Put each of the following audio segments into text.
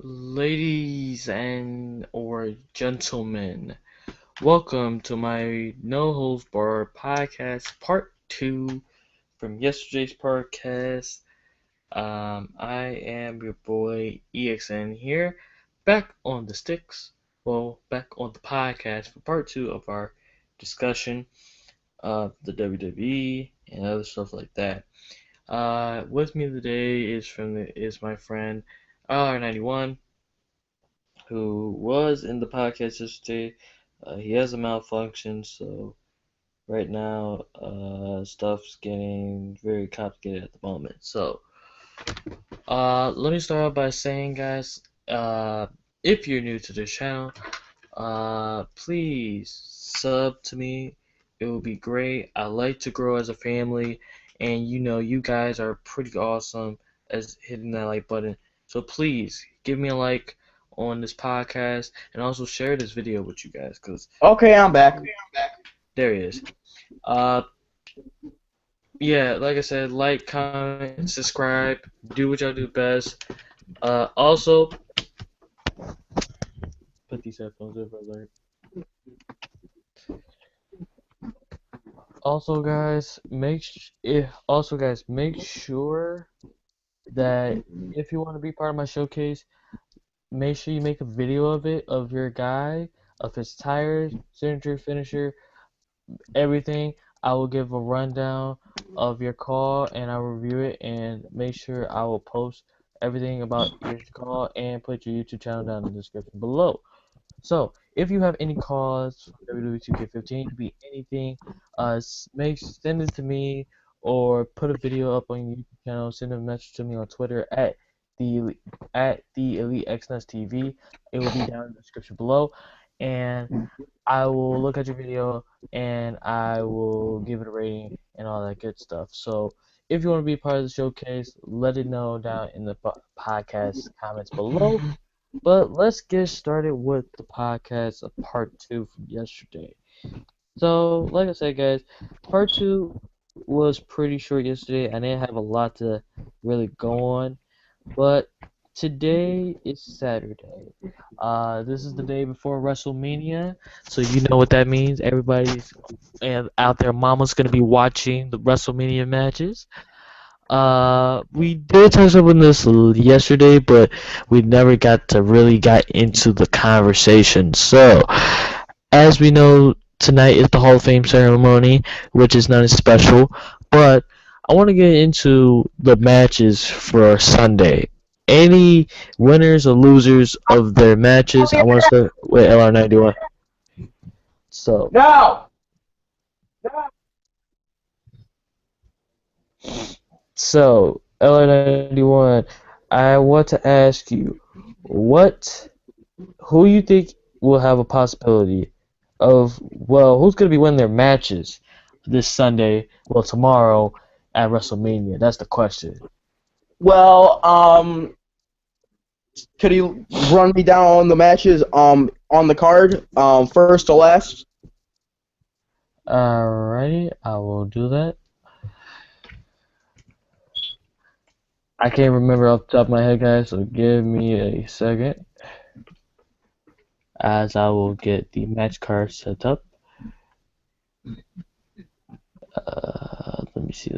Ladies and or gentlemen, welcome to my No Holds Barred podcast part 2 from yesterday's podcast. I am your boy EXN here, back on the sticks, back on the podcast for part 2 of our discussion of the WWE and other stuff like that. With me today is my friend R91, who was in the podcast yesterday. He has a malfunction, so right now stuff's getting very complicated at the moment. So let me start out by saying, guys, if you're new to this channel, please sub to me. It would be great. I like to grow as a family, and you guys are pretty awesome as hitting that like button. So please give me a like on this podcast and also share this video with you guys, because Okay, I'm back. there he is. Yeah, like I said, like, comment, subscribe, do what y'all do best. Also, put these headphones over there. Also, guys, make sure that if you want to be part of my showcase, make sure you make a video of it, of your guy, of his tires, signature, finisher, everything. I will give a rundown of your call and I'll review it, and make sure I will post everything about your call and put your YouTube channel down in the description below. So, if you have any calls for WWE 2K15, it could be anything, send it to me, or put a video up on your YouTube channel. Send a message to me on Twitter at the Elite XNS TV. It will be down in the description below, and I will look at your video and I will give it a rating and all that good stuff. So, if you want to be part of the showcase, let it know down in the podcast comments below. But let's get started with the podcast of part 2 from yesterday. So, like I said, guys, part 2 was pretty short yesterday. I didn't have a lot to really go on. But today is Saturday. This is the day before WrestleMania. So you know what that means. Everybody's out there, mama's going to be watching the WrestleMania matches. We did touch up on this yesterday, but we never got into the conversation. So, as we know, tonight is the Hall of Fame ceremony, which is nothing special. But I want to get into the matches for Sunday. Any winners or losers of their matches? I want to start with LR91. So. No! So, LR91, I want to ask you, who you think will have a possibility of, who's going to be winning their matches this Sunday, tomorrow at WrestleMania? That's the question. Well, could you run me down the matches on the card, first to last? Alrighty, I will do that. I can't remember off the top of my head, guys, so give me a second as I will get the match card set up. Let me see.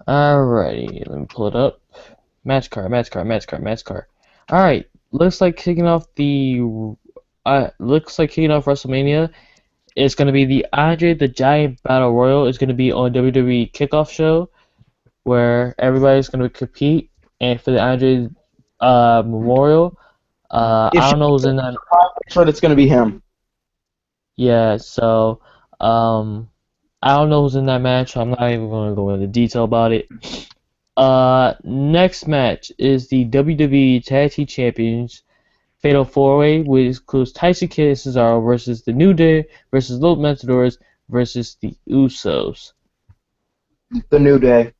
Alrighty, let me pull it up. Match card. Alright, looks like kicking off WrestleMania. It's going to be the Andre the Giant Battle Royal. It's going to be on WWE Kickoff Show, where everybody's going to compete. And for the Andre Memorial, I don't know who's in that. But it's going to be him. Yeah, so I don't know who's in that match, so I'm not even going to go into detail about it. Next match is the WWE Tag Team Champions Fatal 4-Way, which includes Tyson Kidd and Cesaro versus The New Day versus Los Matadors versus the Usos. The New Day.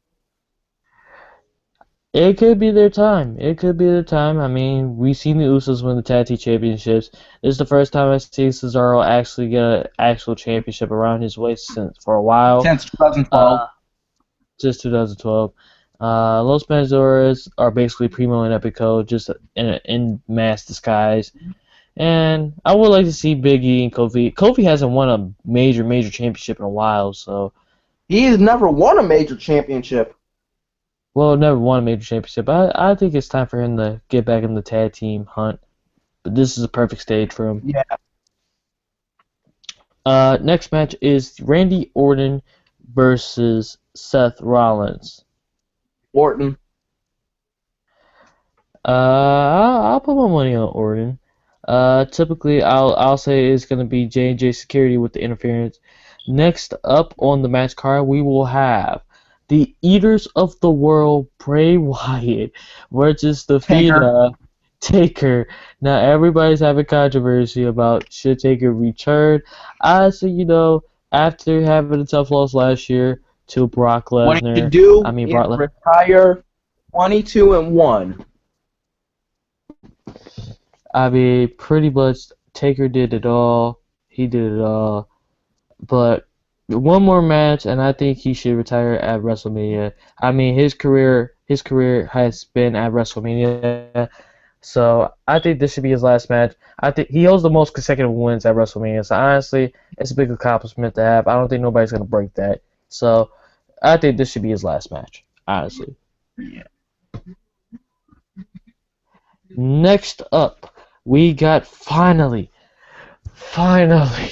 It could be their time. I mean, we've seen the Usos win the Tag Team Championships. This is the first time I've seen Cesaro actually get an actual championship around his waist for a while. Since 2012. Just 2012. Los Matadores are basically Primo and Epico, just in mass disguise. And I would like to see Big E and Kofi. Kofi hasn't won a major championship in a while, so He has never won a major championship. well, never won a major championship. I think it's time for him to get back in the tag team hunt. But this is a perfect stage for him. Yeah, Next match is Randy Orton versus Seth Rollins. Orton. I'll put my money on Orton. Typically, I'll say it's gonna be J&J Security with the interference. Next up on the match card, we will have the Eaters of the World, Bray Wyatt versus the Taker. Fida Taker. Now everybody's having controversy about should Taker return. I say, after having a tough loss last year to Brock What he should Lesnar, I do mean is Brock Lesnar. retire 22-1. I mean, pretty much Taker did it all. He did it all. But one more match, and I think he should retire at WrestleMania. I mean, his career has been at WrestleMania, so I think this should be his last match. I think he holds the most consecutive wins at WrestleMania. So honestly, it's a big accomplishment to have. I don't think nobody's gonna break that. So I think this should be his last match. Honestly. Yeah. Next up, we got finally, finally,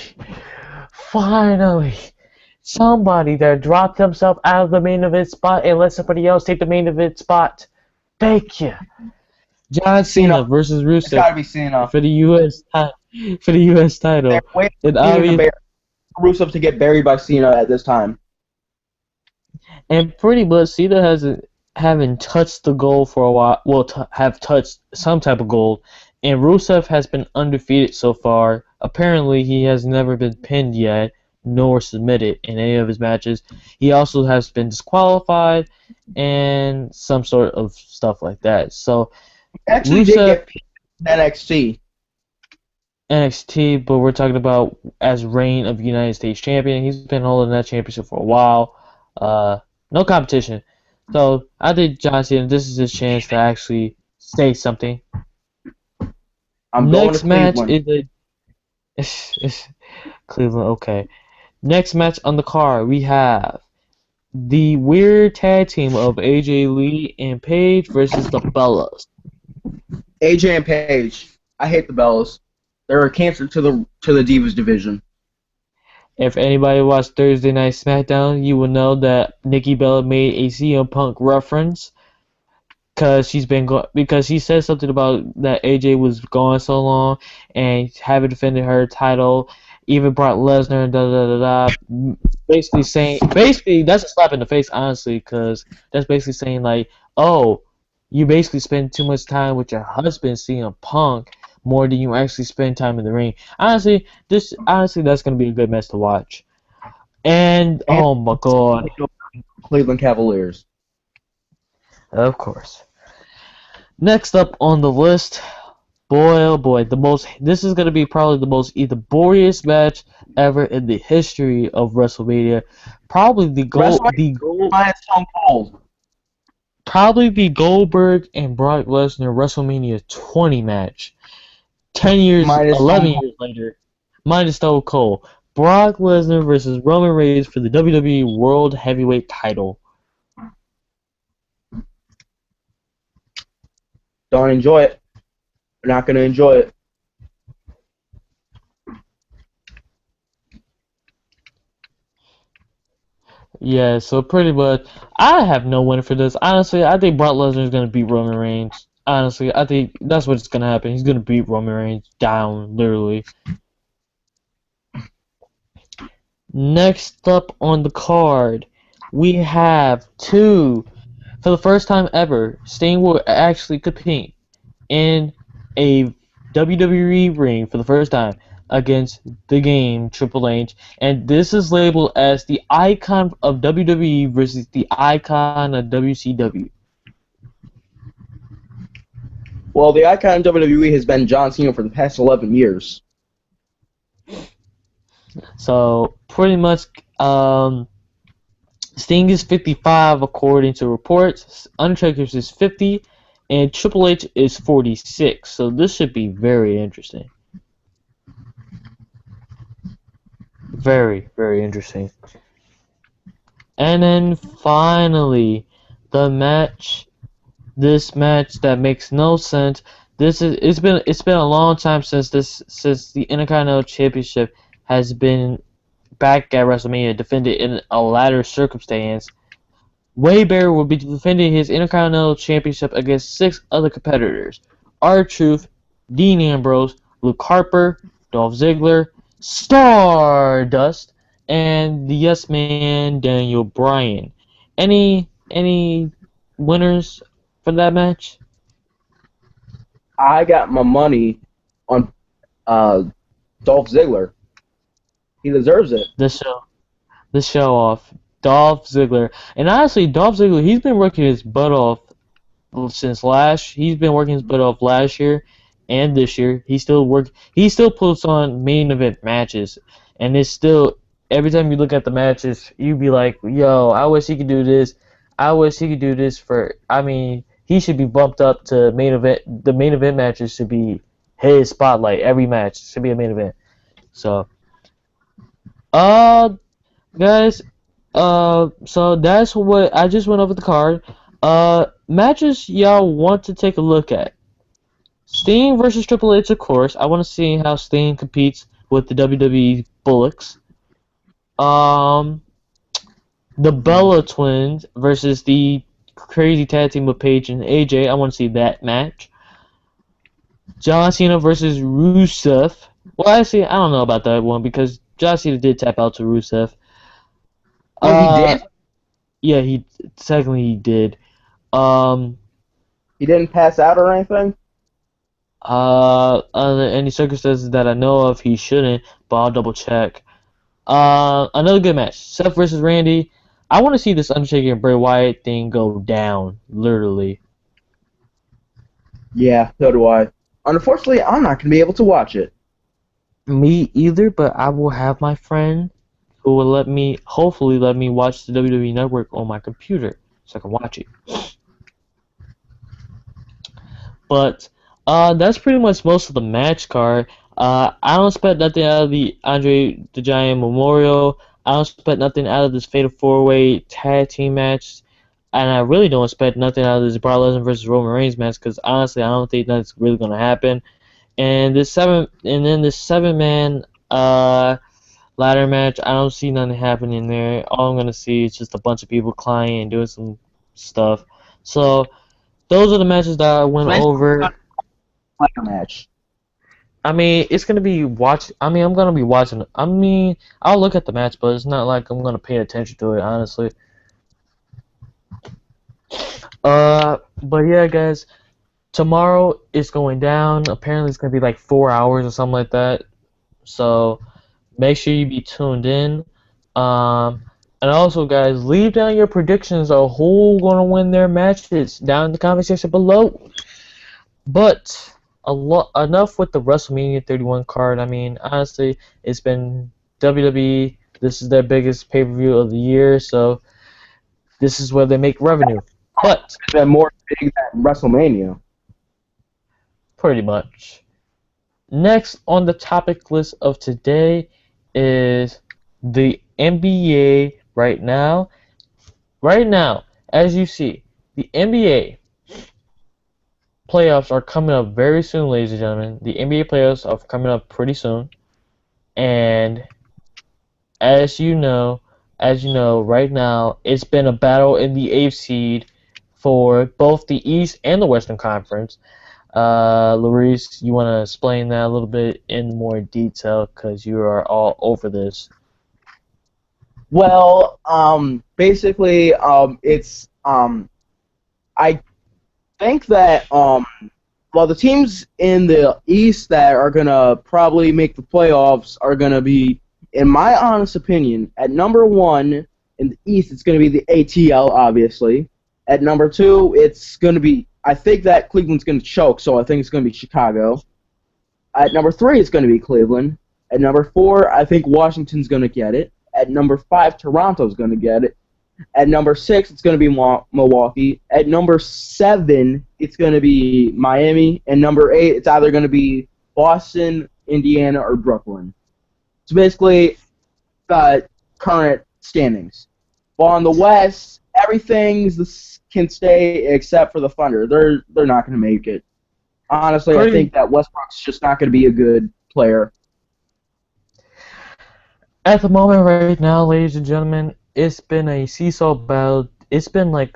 somebody that dropped himself out of the main event spot and let somebody else take the main event spot. Thank you. John Cena Cena. versus It's got to Rusev be Cena. for the U.S. They're title. waiting And for Cena to obvious, for Rusev to get buried by Cena at this time. and pretty much Cena hasn't haven't touched the goal for a while. Well, have touched some type of goal, and Rusev has been undefeated so far. Apparently, he has never been pinned yet, nor submitted in any of his matches. He also has been disqualified, and some sort of stuff like that. So Actually, did Rusev get pinned in NXT. NXT, but we're talking about as reign of United States champion. He's been holding that championship for a while. No competition. So I think John Cena, this is his chance to actually say something. I'm going to Next match Cleveland. is a Cleveland. Okay. Next match on the card, we have the weird tag team of AJ Lee and Paige versus the Bellas. AJ and Paige. I hate the Bellas. They're a cancer to the Divas division. If anybody watched Thursday Night SmackDown, you will know that Nikki Bella made a CM Punk reference because because she said something about that AJ was gone so long and haven't defended her title, even Brock Lesnar and da da da da. Basically that's a slap in the face, honestly, because that's basically saying like, oh, you basically spend too much time with your husband, CM Punk, more than you actually spend time in the ring. Honestly, that's gonna be a good match to watch. And And oh my god, Cleveland Cavaliers. of course. Next up on the list, boy oh boy, this is gonna be probably the boringest match ever in the history of WrestleMania. Probably WrestleMania minus Stone Cold. probably the Goldberg and Brock Lesnar WrestleMania 20 match. Minus 11 Stone Cold. years later, minus Stone Cold. Brock Lesnar versus Roman Reigns for the WWE World Heavyweight title. Don't enjoy it. You're not going to enjoy it. Yeah, so pretty much, I have no winner for this. Honestly, I think Brock Lesnar is going to beat Roman Reigns. Honestly, I think that's what's going to happen. He's going to beat Roman Reigns down, literally. Next up on the card, we have for the first time ever, Sting will actually compete in a WWE ring for the first time against the Game Triple H, and this is labeled as the icon of WWE versus the icon of WCW. Well, the icon of WWE has been John Cena for the past 11 years. So pretty much, Sting is 55 according to reports. Undertaker's is 50, and Triple H is 46. So this should be very interesting. Very, very interesting. And then finally, the match. This match that makes no sense. It's been a long time since the Intercontinental Championship has been back at WrestleMania defended in a ladder circumstance. Wade Barrett will be defending his Intercontinental Championship against 6 other competitors: R-Truth, Dean Ambrose, Luke Harper, Dolph Ziggler, Stardust, and the Yes Man Daniel Bryan. Any winners for that match? I got my money on uh, Dolph Ziggler. He deserves it. The show, the show off. Dolph Ziggler, and honestly, Dolph Ziggler, he's been working his butt off since last. He's been working his butt off last year and this year. He still puts on main event matches, and it's still every time you look at the matches, you be like, "Yo, I wish he could do this. I wish he could do this for." I mean, he should be bumped up to main event. The main event matches should be his spotlight. Every match should be a main event. So, uh, guys, so that's what I just went over the card. Matches y'all want to take a look at. Sting versus Triple H, of course. I want to see how Sting competes with the WWE Bullocks. Um, the Bella Twins versus the crazy tag team with Paige and AJ. I want to see that match. John Cena versus Rusev. Well, actually, I don't know about that one because John Cena did tap out to Rusev. Oh, he Uh, did? yeah, he did. Um, He didn't pass out or anything? under any circumstances that I know of, he shouldn't, but I'll double check. Another good match. Seth versus Randy. I want to see this Undertaker and Bray Wyatt thing go down, literally. Yeah, so do I. Unfortunately, I'm not going to be able to watch it. Me either, but I will have my friend who will hopefully let me watch the WWE Network on my computer so I can watch it. But that's pretty much most of the match card. I don't expect nothing out of the Andre the Giant Memorial. I don't expect nothing out of this Fatal 4-Way tag team match. And I really don't expect nothing out of this Brock Lesnar versus Roman Reigns match because honestly, I don't think that's really gonna happen. And this seven man ladder match, I don't see nothing happening there. All I'm gonna see is just a bunch of people crying and doing some stuff. So those are the matches that I went Nice over. match. I mean, it's gonna be watch. I mean, I'm gonna be watching. I mean, I'll look at the match, but it's not like I'm gonna pay attention to it, honestly. But yeah, guys, tomorrow it's going down. Apparently, it's gonna be like 4 hours or something like that. So make sure you be tuned in. And also, guys, leave down your predictions of who gonna win their matches down in the comment section below. But enough with the WrestleMania 31 card. I mean, honestly, it's been WWE. This is their biggest pay-per-view of the year, so this is where they make revenue. But It's been more big than WrestleMania. pretty much. Next on the topic list of today is the NBA right now. Right now, as you see, the NBA playoffs are coming up very soon, ladies and gentlemen. The NBA playoffs are coming up pretty soon. And as you know, right now, it's been a battle in the 8th seed for both the East and the Western Conference. Luis, you want to explain that a little bit in more detail because you are all over this. Well, basically, I think that, well, the teams in the East that are going to probably make the playoffs are going to be, in my honest opinion, at number 1 in the East, it's going to be the ATL, obviously. At number 2, it's going to be, I think that Cleveland's going to choke, so I think it's going to be Chicago. At number 3, it's going to be Cleveland. At number 4, I think Washington's going to get it. At number 5, Toronto's going to get it. At number 6, it's going to be Milwaukee. At number 7, it's going to be Miami. And number 8, it's either going to be Boston, Indiana, or Brooklyn. So basically, current standings. Well, on the West, can stay except for the Thunder. They're not going to make it. Honestly, I think that Westbrook's just not going to be a good player. At the moment, right now, ladies and gentlemen, it's been a seesaw battle. It's been like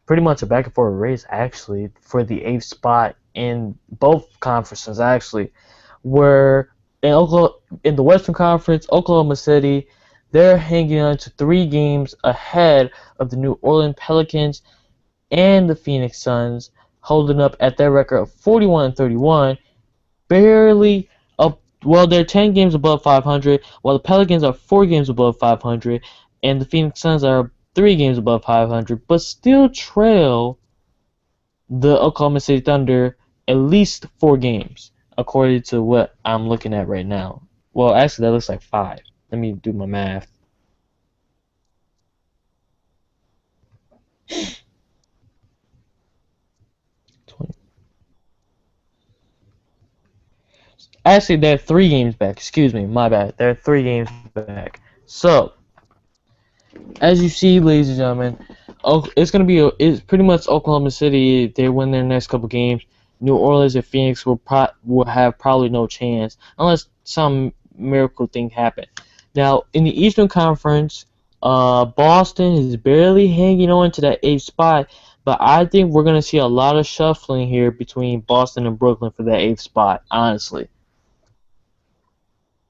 pretty much a back and forth race, actually, for the 8th spot in both conferences, actually. Where in the Western Conference, Oklahoma City, they're hanging on to 3 games ahead of the New Orleans Pelicans and the Phoenix Suns, holding up at their record of 41-31, barely up. Well, they're 10 games above 500, while the Pelicans are 4 games above 500, and the Phoenix Suns are 3 games above 500, but still trail the Oklahoma City Thunder at least 4 games, according to what I'm looking at right now. Well, actually, that looks like 5. Let me do my math. Actually, they're 3 games back. Excuse me, my bad. They're 3 games back. So, as you see, ladies and gentlemen, it's pretty much Oklahoma City. They win their next couple games. New Orleans and Phoenix will have probably no chance unless some miracle thing happen. Now, in the Eastern Conference, Boston is barely hanging on to that 8th spot, but I think we're gonna see a lot of shuffling here between Boston and Brooklyn for that 8th spot. Honestly.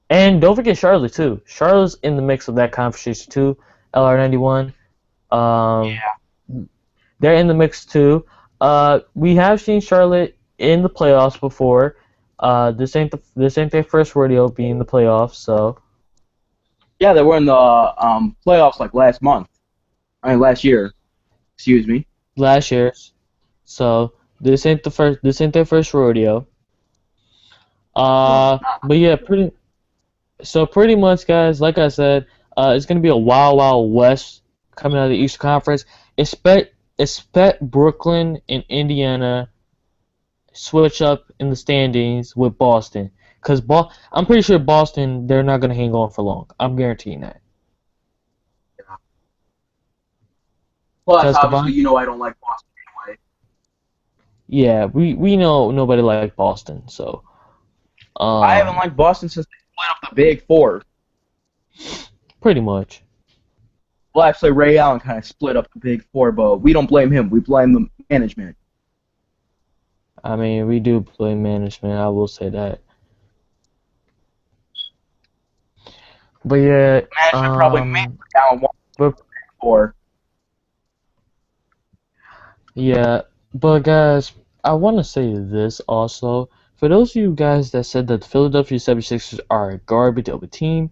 And don't forget Charlotte too. Charlotte's in the mix of that conversation too. LR91. Yeah. They're in the mix too. We have seen Charlotte in the playoffs before. This ain't their first rodeo being in the playoffs. So yeah, they were in the playoffs like last year. Excuse me. Last year. So this ain't their first rodeo. But yeah, pretty much, guys. Like I said, it's gonna be a wild west coming out of the Eastern Conference. Expect Brooklyn and Indiana switch up in the standings with Boston, because I'm pretty sure Boston, they're not gonna hang on for long. I'm guaranteeing that. Plus, obviously, I don't like Boston anyway. Yeah, we know nobody likes Boston, so. I haven't liked Boston since they split up the Big Four. Pretty much. Well, actually, Ray Allen kind of split up the Big Four, but we don't blame him. We blame the management. I mean, we do blame management. I will say that. But yeah, management probably made Ray Allen want the Big Four. Yeah, but guys, I want to say this also. For those of you guys that said that the Philadelphia 76ers are a garbage of a team,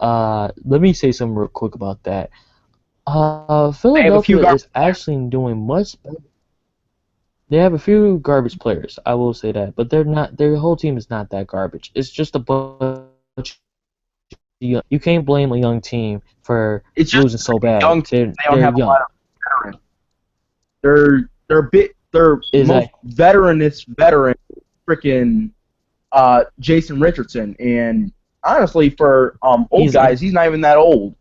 let me say something real quick about that. Philadelphia is actually doing much better. They have a few garbage players, I will say that, but they're not. Their whole team is not that garbage. It's just a bunch. You can't blame a young team for losing so bad. They don't have a lot of veterans. They're most veteran, freaking Jason Richardson, and honestly, for old guys, he's not even that old.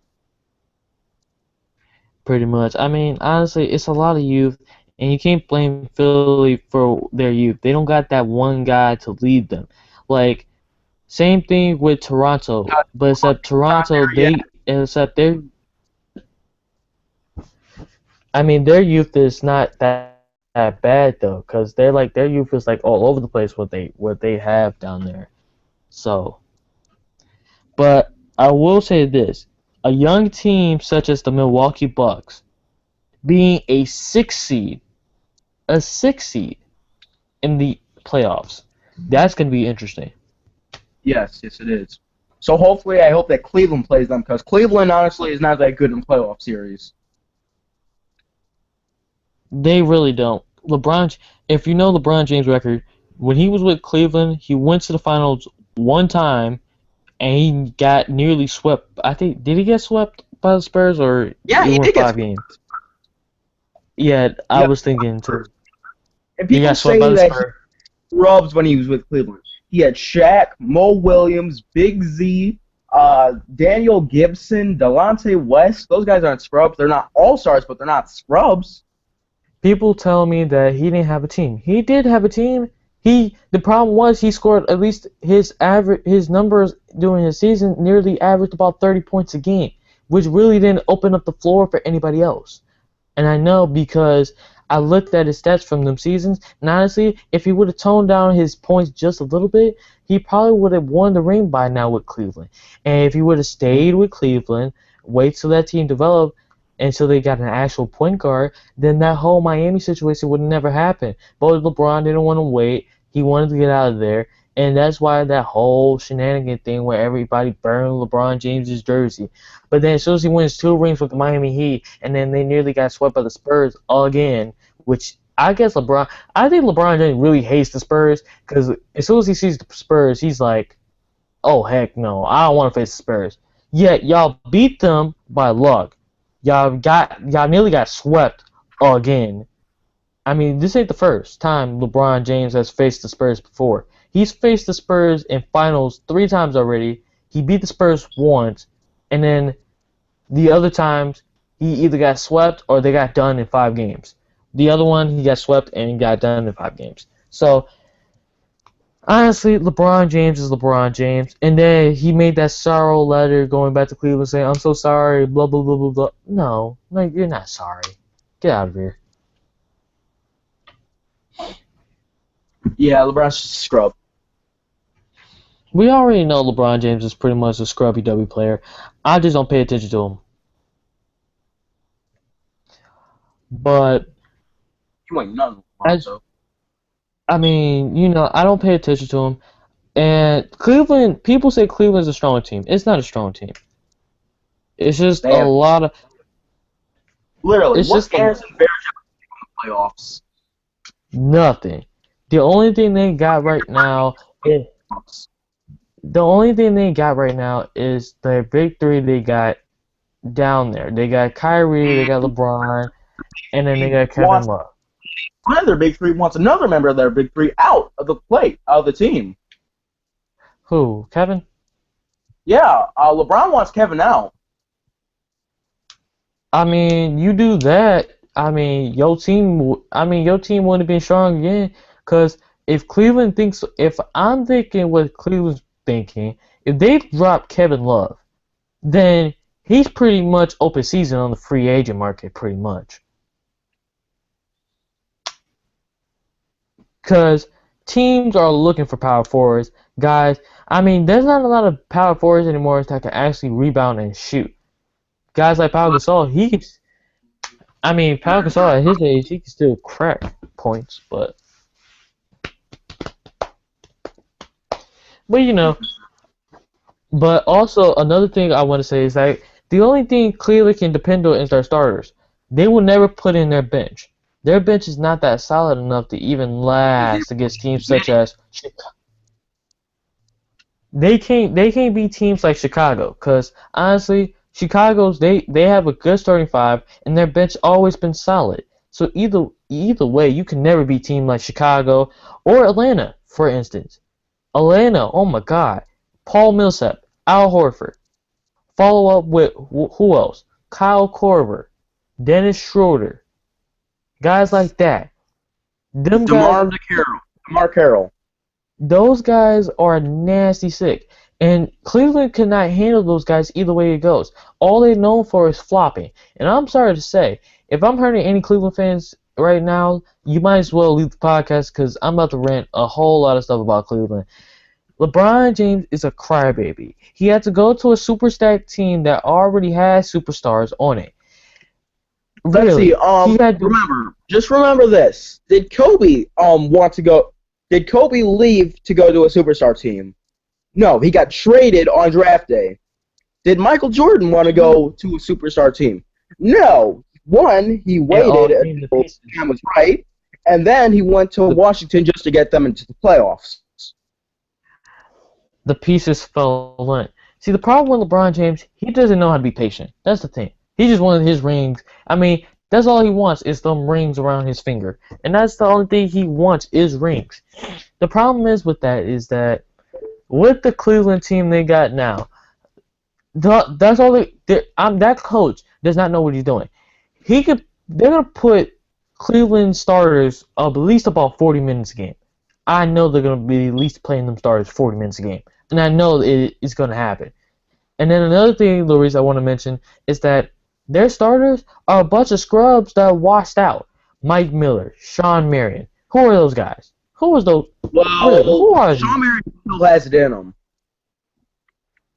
Pretty much. I mean, honestly, it's a lot of youth, and you can't blame Philly for their youth. They don't got that one guy to lead them. Like, same thing with Toronto, but except Toronto, I mean, their youth is not that bad though, because their youth is like all over the place what they have down there. So, but I will say this: a young team such as the Milwaukee Bucks, being a sixth seed in the playoffs, that's gonna be interesting. Yes, it is. So hopefully, I hope that Cleveland plays them, because Cleveland honestly is not that good in playoff series. They really don't. If you know LeBron James' record, when he was with Cleveland, he went to the finals one time, and he got nearly swept. I think, did he get swept by the Spurs, or Yeah, it he went did get 5 games? Yeah, I yeah. was thinking too. And He people got swept by say the that he Spurs. rubs when he was with Cleveland. He had Shaq, Mo Williams, Big Z, Daniel Gibson, Delonte West. Those guys aren't scrubs. They're not all stars, but they're not scrubs. People tell me that he didn't have a team. He did have a team. The problem was he scored at least his numbers during his season nearly averaged about 30 points a game, which really didn't open up the floor for anybody else. And I know because I looked at his stats from them seasons, and honestly, if he would have toned down his points just a little bit, he probably would have won the ring by now with Cleveland. And if he would have stayed with Cleveland, wait till that team developed until they got an actual point guard, then that whole Miami situation would never happen. But LeBron didn't want to wait. He wanted to get out of there. And that's why that whole shenanigan thing where everybody burned LeBron James's jersey. But then as soon as he wins 2 rings with the Miami Heat, and then they nearly got swept by the Spurs again, which I think LeBron James really hates the Spurs, because as soon as he sees the Spurs, he's like, oh, heck no, I don't want to face the Spurs. Yet y'all beat them by luck. Y'all nearly got swept again. I mean, this ain't the first time LeBron James has faced the Spurs before. He's faced the Spurs in finals 3 times already. He beat the Spurs once, and then the other times he either got swept or they got done in 5 games. The other one he got swept and got done in 5 games. So honestly, LeBron James is LeBron James. And then he made that sorrow letter going back to Cleveland saying, I'm so sorry, blah, blah, blah, blah, blah. No, you're not sorry. Get out of here. Yeah, LeBron's just a scrub. We already know LeBron James is pretty much a scrubby W player. I just don't pay attention to him. But, You ain't nothing, LeBron, so. I mean, I don't pay attention to him. And Cleveland, people say Cleveland's a strong team. It's not a strong team. It's just They a have, lot of. literally, It's what's just Garrison Bears in the playoffs? nothing. The only thing they got right now is their big three they got down there. They got Kyrie, they got LeBron, and then they got Kevin Love. One of their big three wants another member of their big three out of the team. Who? Kevin? Yeah, LeBron wants Kevin out. I mean, you do that. I mean, your team wouldn't be strong again. Cause if I'm thinking what Cleveland's thinking, if they drop Kevin Love, then he's pretty much open season on the free agent market, pretty much. Because teams are looking for power forwards, guys. I mean, there's not a lot of power forwards anymore that can actually rebound and shoot. Guys like Pau Gasol, Pau Gasol at his age, he can still crack points, but But also another thing I want to say is that the only thing Cleveland can depend on is their starters. They will never put in their bench. Their bench is not that solid enough to even last against teams such as Chicago. They can't beat teams like Chicago, because honestly, they have a good starting five and their bench always been solid. So either way, you can never beat teams like Chicago or Atlanta, for instance. Atlanta, oh my God, Paul Millsap, Al Horford. Follow up with who else? Kyle Korver, Dennis Schroeder, guys like that. Them guys, DeMar Carroll. those guys are nasty sick. And Cleveland cannot handle those guys either way it goes. All they're known for is flopping. And I'm sorry to say, if I'm hurting any Cleveland fans right now, you might as well leave the podcast, because I'm about to rant a whole lot of stuff about Cleveland. LeBron James is a crybaby. He had to go to a super stacked team that already has superstars on it. Really? Let's see. Remember this. Did Kobe want to go? Did Kobe leave to go to a superstar team? No, he got traded on draft day. Did Michael Jordan want to go to a superstar team? No. One, he waited until the time was right, and then he went to Washington just to get them into the playoffs. The pieces fell in. See, the problem with LeBron James, he doesn't know how to be patient. That's the thing. He just wanted his rings. I mean, that's all he wants is some rings around his finger, and that's the only thing he wants is rings. The problem with that is that with the Cleveland team they got now, that's all that coach does not know what he's doing. They're gonna put Cleveland starters at least about 40 minutes a game. I know they're gonna be at least playing them starters 40 minutes a game, and I know it's gonna happen. And then another thing, Luis, I want to mention is that their starters are a bunch of scrubs that are washed out. Mike Miller, Sean Marion. Who are those guys? Who was those? Really, Well, who are these? Sean Marion still has it in him.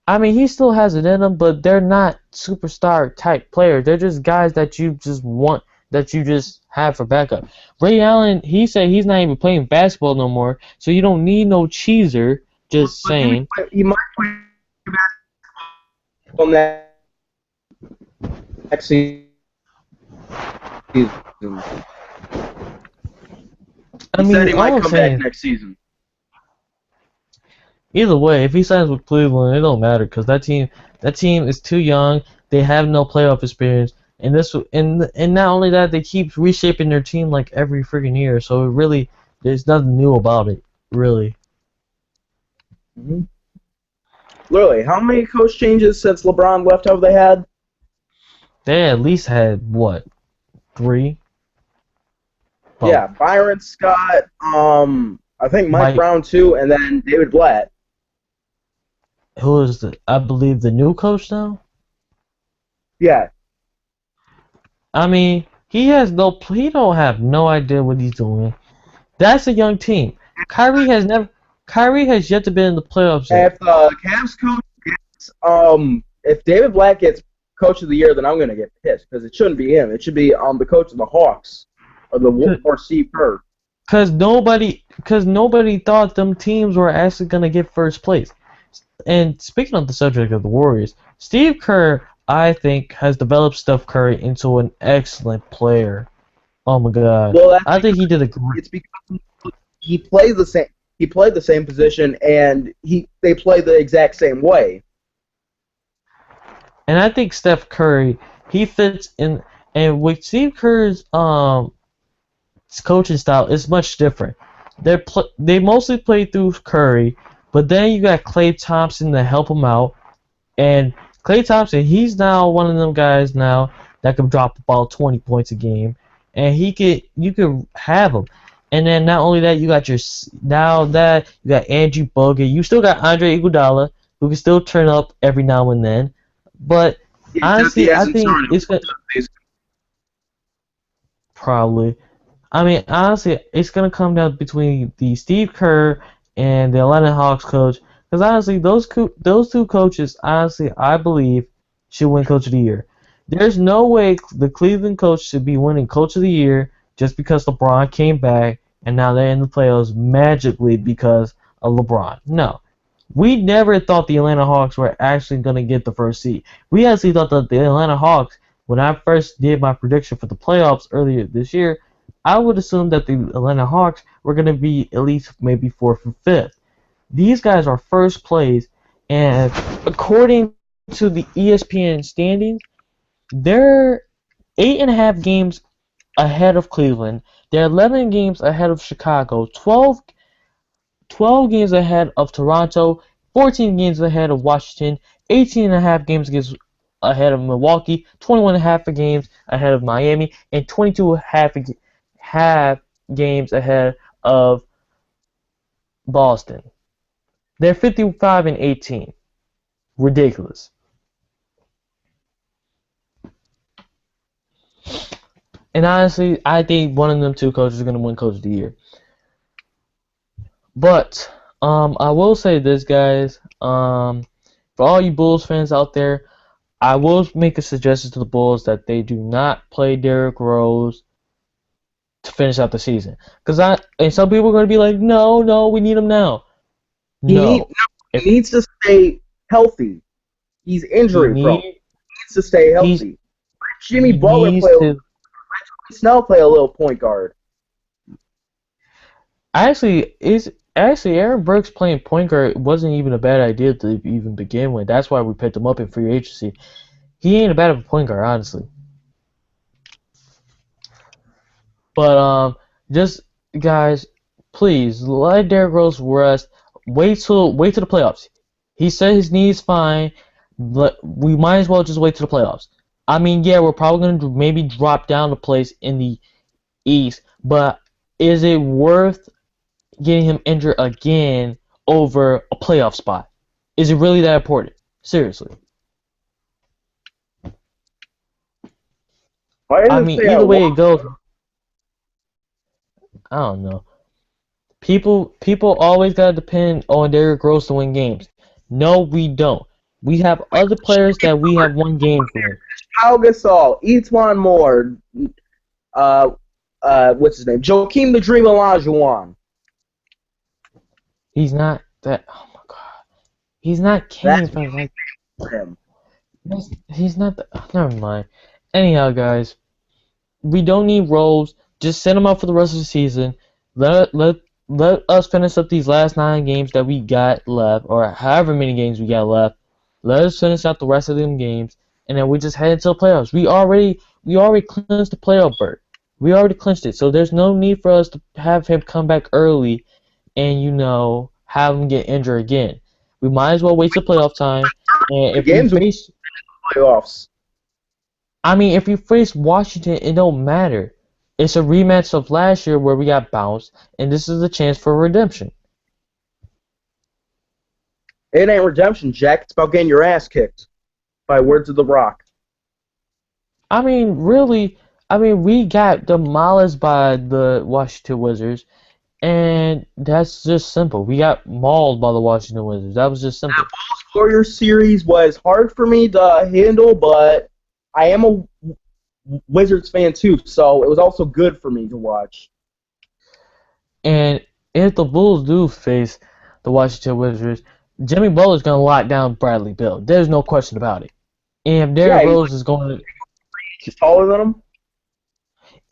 I mean, he still has it in them, but they're not superstar type players. They're just guys that you just want, that you just have for backup. Ray Allen, he said he's not even playing basketball no more, so you don't need no cheeser. Just But saying. he might play basketball next season. I He mean, said he all might I'm come saying, back next season. either way, if he signs with Cleveland, it don't matter because that team is too young. They have no playoff experience, and not only that, they keep reshaping their team like every freaking year. So it really, there's nothing new about it, really. Mm-hmm. Literally, how many coach changes since LeBron left have they had? They at least had what, 3? Well, Yeah, Byron Scott, I think Mike Mike, Brown too, and then David Blatt. who is I believe the new coach now. Yeah, I mean, he don't have no idea what he's doing. That's a young team. Kyrie has yet to be in the playoffs yet. if the Cavs coach gets, if David Blatt gets coach of the year, then I'm gonna get pissed because it shouldn't be him. It should be the coach of the Hawks or Steve Kerr. Cause nobody thought them teams were actually gonna get first place. And speaking of the subject of the Warriors, Steve Kerr, I think, has developed Steph Curry into an excellent player. Oh my God, Well, that's I think he did a great. it's because he plays the same. He played the same position, and they play the exact same way. And I think Steph Curry, he fits in. And with Steve Kerr's coaching style is much different. They mostly play through Curry, but then you got Klay Thompson to help him out. And Klay Thompson, he's now one of them guys now that can drop about 20 points a game, and you could have him. And then not only that, you got Andrew Bogut. You still got Andre Iguodala, who can still turn up every now and then. But honestly, I think it's gonna probably. I mean, honestly, it's gonna come down between the Steve Kerr and the Atlanta Hawks coach. Because honestly, those two coaches, honestly, I believe, should win Coach of the Year. There's no way the Cleveland coach should be winning Coach of the Year just because LeBron came back and now they're in the playoffs magically because of LeBron. No. We never thought the Atlanta Hawks were actually going to get the first seed. We actually thought that the Atlanta Hawks, when I first did my prediction for the playoffs earlier this year, I would assume that the Atlanta Hawks were going to be at least maybe 4th or 5th. These guys are first place, and according to the ESPN standings, they're 8.5 games ahead of Cleveland. They're 11 games ahead of Chicago, 12 games ahead of Toronto, 14 games ahead of Washington, 18.5 games ahead of Milwaukee, 21.5 games ahead of Miami, and 22.5 games ahead of Boston. They're 55 and 18. Ridiculous. And honestly, I think one of them two coaches is going to win Coach of the Year. But I will say this, guys. For all you Bulls fans out there, I will make a suggestion to the Bulls that they do not play Derrick Rose to finish out the season. And some people are going to be like, no, we need him now. He needs to stay healthy. He's injury prone. He needs to stay healthy. Jimmy Butler Snell play a little point guard. Actually, Actually, Aaron Brooks playing point guard wasn't even a bad idea to even begin with. That's why we picked him up in free agency. He ain't a bad of a point guard, honestly. But just guys, please let Derrick Rose rest. Wait till the playoffs. He said his knee is fine, but we might as well just wait till the playoffs. I mean, yeah, we're probably gonna maybe drop down a place in the East, but is it worth getting him injured again over a playoff spot? Is it really that important? Seriously. Why I does it mean, say I either way it want? goes, I don't know. People always gotta depend on Derrick Rose to win games. No, we don't. We have other players that we have won games with. Pau Gasol, Etuan Moore, uh, what's his name? Joakim the Dream Olajuwon. He's not that. Oh my god. He's not That's Kane for like. him. He's not. Never mind. Anyhow, guys, we don't need Rose. Just send him out for the rest of the season. Let us finish up these last 9 games that we got left, or however many games we got left. Let us finish out the rest of them games, and then we just head into the playoffs. We already clinched the playoff berth. We already clinched it, so there's no need for us to have him come back early and have him get injured again. We might as well wait till playoff time. And The games with playoffs. if we face Washington, it don't matter. It's a rematch of last year where we got bounced, and this is a chance for redemption. It ain't redemption, Jack. It's about getting your ass kicked by Words of the Rock. Really, we got demolished by the Washington Wizards, and that's just simple. We got mauled by the Washington Wizards. That was just simple. Warriors series was hard for me to handle, but I am a Wizards fan too, so it was also good for me to watch. And if the Bulls do face the Washington Wizards, Jimmy Butler's going to lock down Bradley Beal. There's no question about it. And if Derrick Rose is going to... He's taller than him?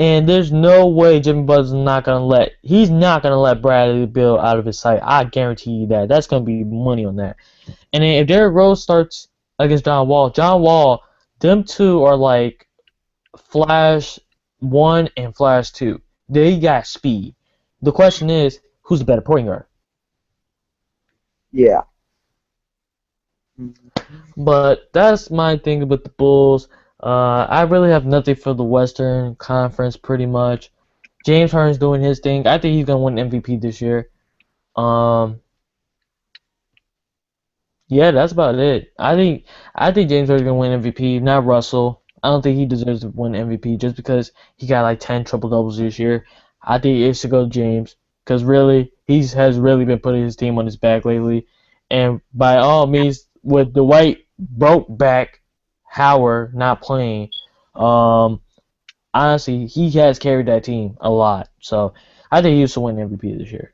And there's no way Jimmy Butler's not going to let... He's not going to let Bradley Beal out of his sight. I guarantee you that. That's going to be money on that. And then if Derrick Rose starts against John Wall, them two are like Flash 1 and Flash 2. They got speed. The question is, who's the better point guard? Yeah. But that's my thing with the Bulls. I really have nothing for the Western Conference, pretty much. James Harden's doing his thing. I think he's gonna win MVP this year. Yeah, that's about it. I think James Harden's gonna win MVP, not Russell. I don't think he deserves to win MVP just because he got like 10 triple doubles this year. I think it should go to James because really he has really been putting his team on his back lately, and by all means, with the white broke back Howard not playing, honestly he has carried that team a lot. So I think he should win MVP this year.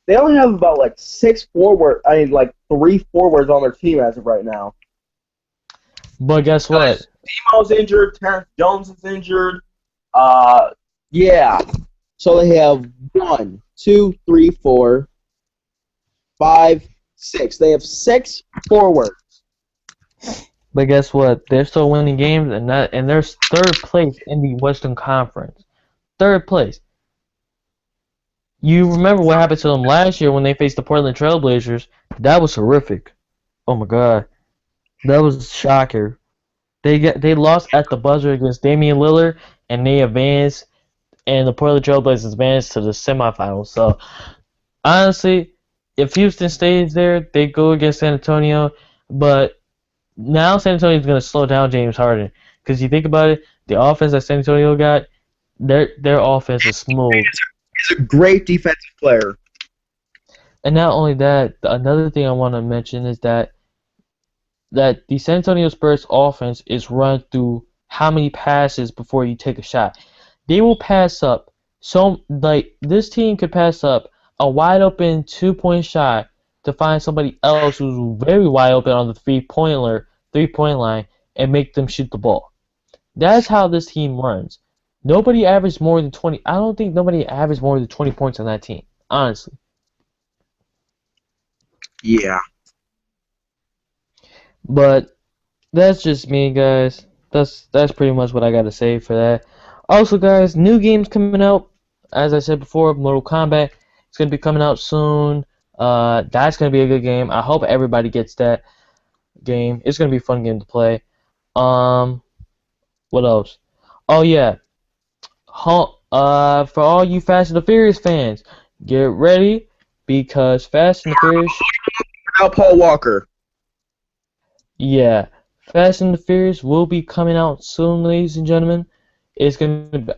They only have about like like 3 forwards on their team as of right now. But guess what? Demo's injured, Terrence Jones is injured. Yeah. So they have 1, 2, 3, 4, 5, 6. They have 6 forwards. But guess what? They're still winning games, and they're third place in the Western Conference. Third place. You remember what happened to them last year when they faced the Portland Trailblazers? That was horrific. Oh my god, that was a shocker. They lost at the buzzer against Damian Lillard, and they advanced, and the Portland Trailblazers advanced to the semifinals. So honestly, if Houston stays there, they go against San Antonio. But now San Antonio is going to slow down James Harden because you think about it, the offense that San Antonio got, their offense is smooth. He's a great defensive player. And not only that, another thing I want to mention is that the San Antonio Spurs offense is run through how many passes before you take a shot. They will pass up. So like this team could pass up a wide open 2-point shot to find somebody else who's very wide open on the 3-point line and make them shoot the ball. That's how this team runs. Nobody averaged more than 20. I don't think nobody averaged more than 20 points on that team. honestly. Yeah. But that's just me, guys. That's pretty much what I gotta say for that. Also, guys, new games coming out. As I said before, Mortal Kombat. It's gonna be coming out soon. That's gonna be a good game. I hope everybody gets that game. It's gonna be a fun game to play. Um, what else? Oh yeah, for all you Fast and the Furious fans, get ready because Fast and the Furious, Without Paul Walker. yeah, Fast and the Furious will be coming out soon, ladies and gentlemen.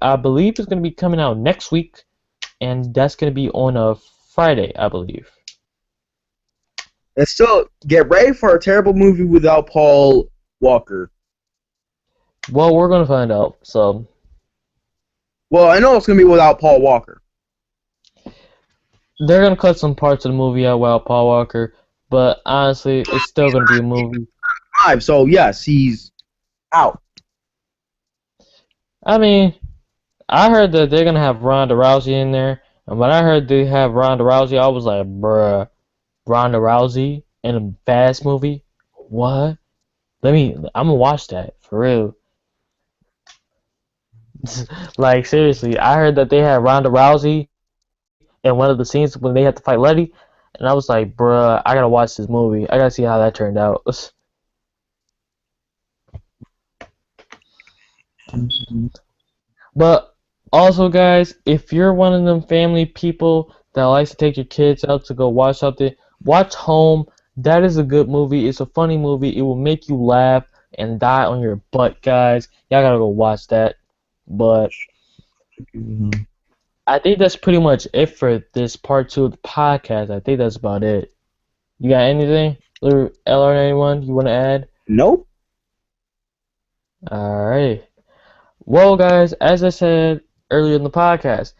I believe it's gonna be coming out next week, and that's gonna be on a Friday, I believe. And still, get ready for a terrible movie without Paul Walker. Well, we're gonna find out. So Well, I know it's going to be without Paul Walker. they're gonna cut some parts of the movie out without Paul Walker, but honestly, it's still gonna be a movie. So, yes, he's out. I mean, I heard that they're gonna have Ronda Rousey in there, and when I heard they have Ronda Rousey, I was like, bruh, Ronda Rousey in a Fast movie? What? I'm gonna watch that for real. Like seriously, I heard that they had Ronda Rousey in one of the scenes when they had to fight Letty, and I was like, bruh, I gotta watch this movie. I gotta see how that turned out. But also, guys, if you're one of them family people that likes to take your kids out to go watch something, watch Home. That is a good movie. It's a funny movie. It will make you laugh and die on your butt, guys. Y'all gotta go watch that. But I think that's pretty much it for this part 2 of the podcast. I think that's about it. You got anything, or anyone you want to add? Nope. Alright. Well, guys, as I said earlier in the podcast,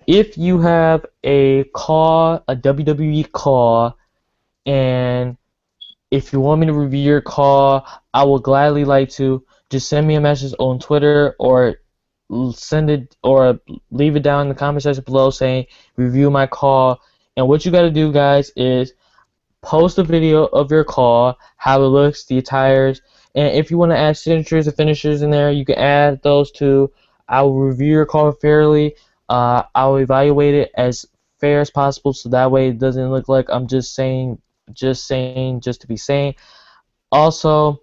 if you have a WWE call, and if you want me to review your call, I will gladly like to. Just send me a message on Twitter or send it or leave it down in the comment section below saying review my call. And what you got to do, guys, is post a video of your call, how it looks, the attires, and if you want to add signatures and finishers in there, you can add those too. I will review your call fairly. I will evaluate it as fair as possible, so that way it doesn't look like I'm just saying, just to be saying. Also,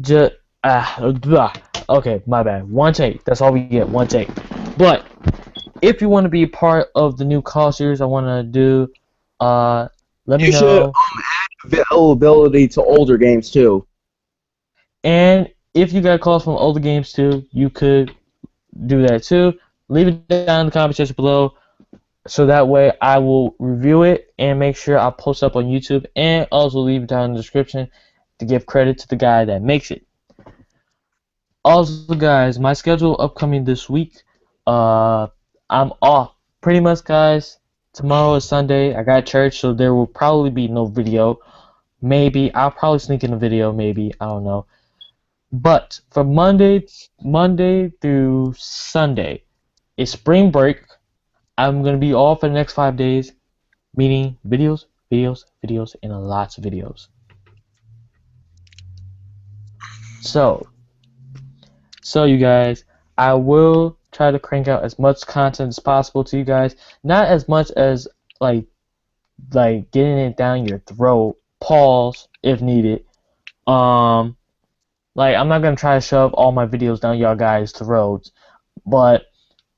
just okay, my bad. One take. That's all we get. One take. But if you want to be a part of the new call series I want to do, let me You should know. add availability to older games, too. And if you got calls from older games too, you could do that too. Leave it down in the comment section below, so that way I will review it and make sure I post up on YouTube, and also leave it down in the description to give credit to the guy that makes it. Also, guys, my schedule upcoming this week, I'm off pretty much, guys. Tomorrow is Sunday. I got church, so there will probably be no video. Maybe I'll probably sneak in a video. Maybe I don't know. But for Monday through Sunday, it's spring break. I'm gonna be off for the next 5 days, meaning videos, and lots of videos. So you guys, I will try to crank out as much content as possible to you guys. Not as much as like getting it down your throat, pause if needed. Like I'm not gonna try to shove all my videos down y'all guys' throats, but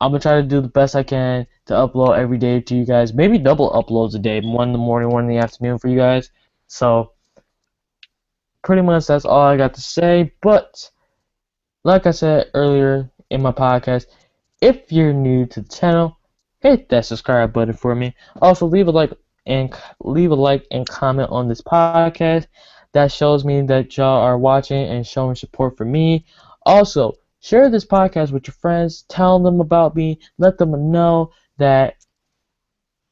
I'm gonna try to do the best I can to upload every day to you guys. Maybe double uploads a day, one in the morning, one in the afternoon for you guys. So pretty much that's all I got to say. But like I said earlier in my podcast, if you're new to the channel, hit that subscribe button for me. Also leave a like and comment on this podcast. That shows me that y'all are watching and showing support for me. Also, share this podcast with your friends. Tell them about me. Let them know that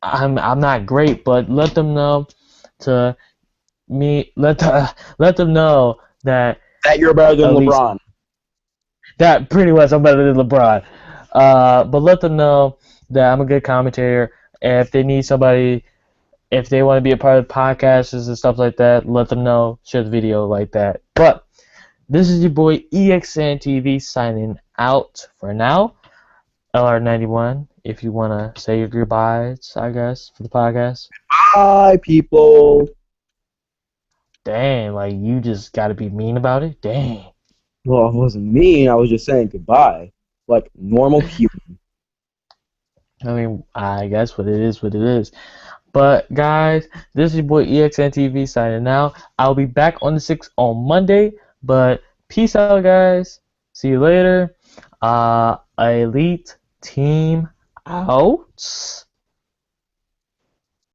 I'm not great, but let them know to me. Let them know that That you're better than at least LeBron. that pretty much I'm better than LeBron. But let them know that I'm a good commentator. And if they need somebody, if they want to be a part of podcasts and stuff like that, let them know. Share the video like that. But this is your boy EXNTV signing out for now. LR91, if you want to say your goodbyes, I guess, for the podcast. Bye, people. Dang, like you just got to be mean about it. Dang. Well, it wasn't mean. I was just saying goodbye, like normal human. I mean, I guess what it is, what it is. But guys, this is your boy EXNTV signing out. I'll be back on the 6th on Monday. But peace out, guys. See you later. Elite team out.